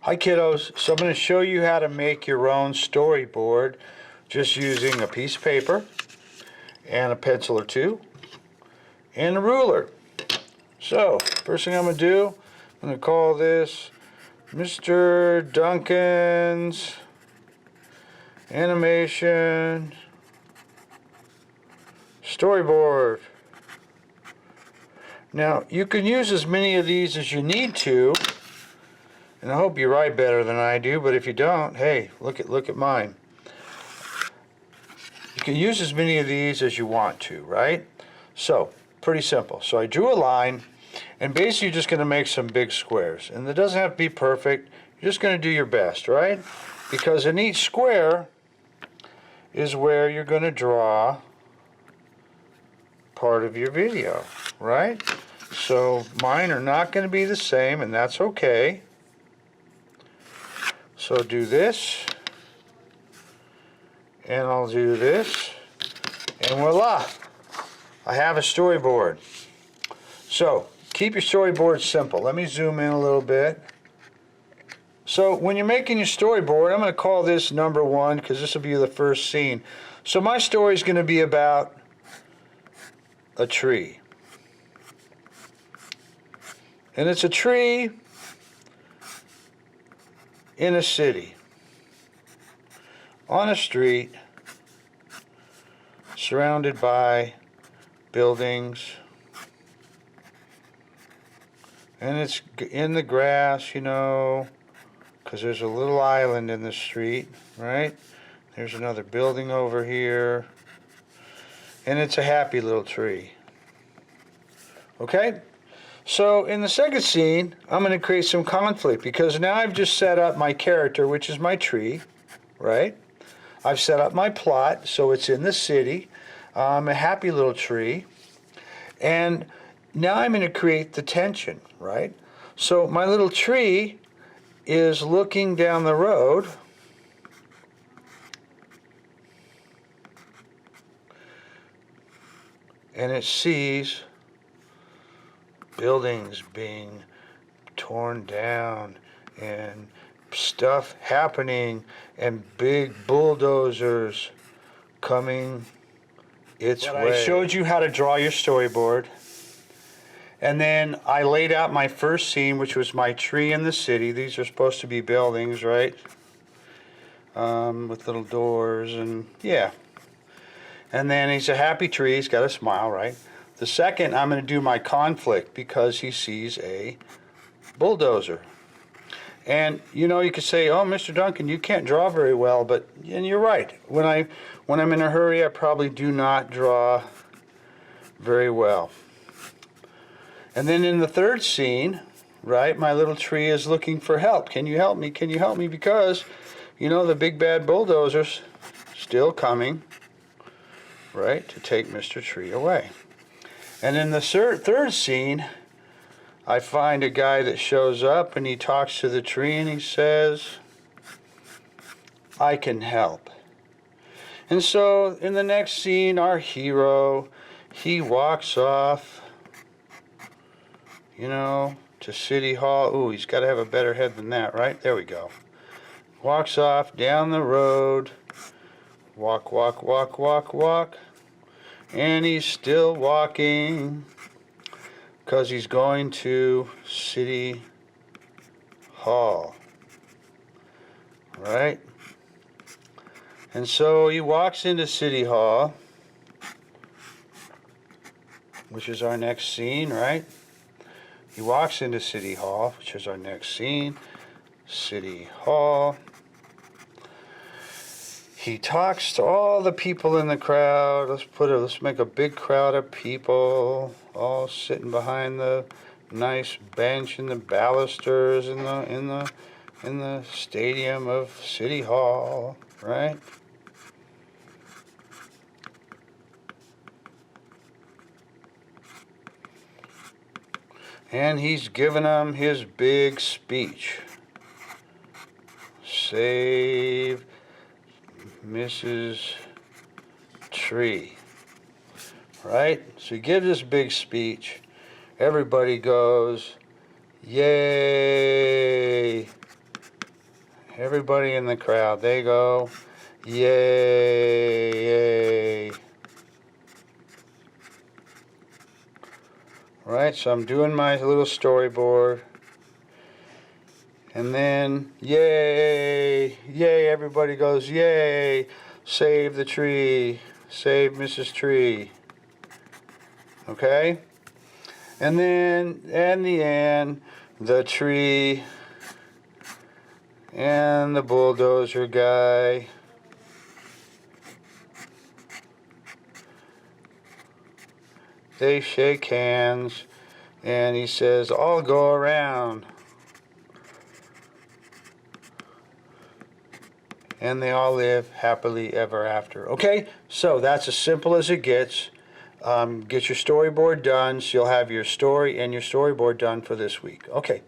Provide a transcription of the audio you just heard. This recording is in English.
Hi kiddos, so I'm going to show you how to make your own storyboard just using a piece of paper and a pencil or two and a ruler. So first thing I'm going to do, I'm going to call this Mr. Duncan's Animation Storyboard. Now you can use as many of these as you need to, and I hope you write better than I do, but if you don't, hey, look at mine. You can use as many of these as you want to, right? So, pretty simple. So I drew a line, and basically you're just going to make some big squares. And it doesn't have to be perfect. You're just going to do your best, right? Because in each square is where you're going to draw part of your video, right? So mine are not going to be the same, and that's okay. So do this, and I'll do this, and voila, I have a storyboard. So keep your storyboard simple. Let me zoom in a little bit. So when you're making your storyboard, I'm going to call this number 1 because this will be the first scene. So my story is going to be about a tree. And it's a tree in a city, on a street, surrounded by buildings, and it's in the grass, you know, because there's a little island in the street, right? There's another building over here, and it's a happy little tree. Okay? So in the second scene, I'm going to create some conflict because now I've just set up my character, which is my tree, right? I've set up my plot, so it's in the city, a happy little tree, and now I'm going to create the tension, right? So my little tree is looking down the road, and it sees buildings being torn down and stuff happening and big bulldozers coming its way. I showed you how to draw your storyboard, and then I laid out my first scene, which was my tree in the city. These are supposed to be buildings, right? With little doors and yeah. And then he's a happy tree, he's got a smile, right? The second, I'm going to do my conflict because he sees a bulldozer. And you know, you could say, oh, Mr. Duncan, you can't draw very well, but and you're right. When I'm in a hurry, I probably do not draw very well. And then in the third scene, right, my little tree is looking for help. Can you help me? Can you help me? Because, you know, the big bad bulldozer's still coming, right, to take Mr. Tree away. And in the third scene, I find a guy that shows up and he talks to the tree and he says, I can help. And so in the next scene, our hero, he walks off, you know, to City Hall. Ooh, he's got to have a better head than that, right? There we go. Walks off down the road, walk, walk, walk, walk, walk. And he's still walking because he's going to City Hall, right? And so he walks into City Hall, which is our next scene, right? He walks into City Hall, which is our next scene. City Hall. He talks to all the people in the crowd. Let's make a big crowd of people all sitting behind the nice bench and the balusters in the stadium of City Hall, right? And he's giving them his big speech. Save Mrs. Tree, right? So he gives this big speech. Everybody goes, yay, Everybody in the crowd, they go, yay, yay. Right, so I'm doing my little storyboard. And then, yay, yay, everybody goes, yay, save the tree, save Mrs. Tree. Okay? And then, in the end, the tree and the bulldozer guy they shake hands, and he says, I'll go around. And they all live happily ever after. Okay, so that's as simple as it gets. Get your storyboard done, so you'll have your story and your storyboard done for this week. Okay.